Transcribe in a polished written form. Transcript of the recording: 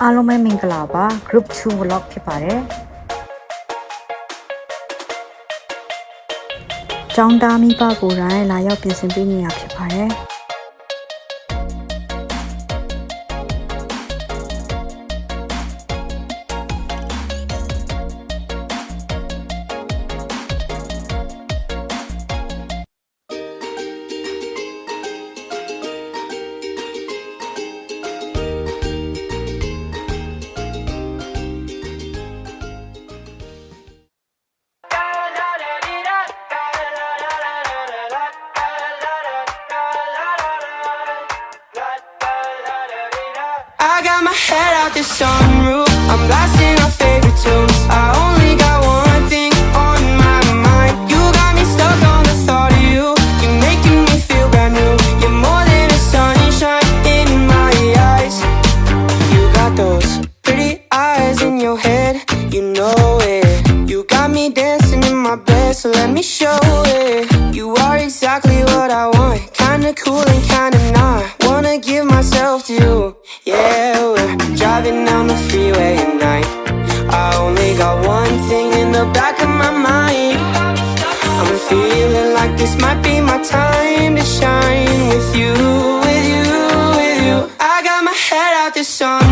အားလုံးပဲမင်္ဂလာပါ group 2 vlog ဖြစ်ပါတယ်ကျောင်းသားမိဘကိုယ်တိုင်လာရောက်ပြင်ဆင်ပေးနေရဖြစ်ပါတယ်I got my head out the sunroof. I'm blasting our favorite tunes. I only got one thing on my mind. You got me stuck on the thought of you. You're making me feel brand new. You're more than a sunshine in my eyes. You got those pretty eyes in your head. You know it. You got me dancing in my bed, so let me show it. You are exactly what I want. Kinda cool and kinda not. Wanna give myself to you. Yeah, we're driving down the freeway at night. I only got one thing in the back of my mind. I'm feeling like this might be my time to shine with you, with you, with you. I got my head out the sun.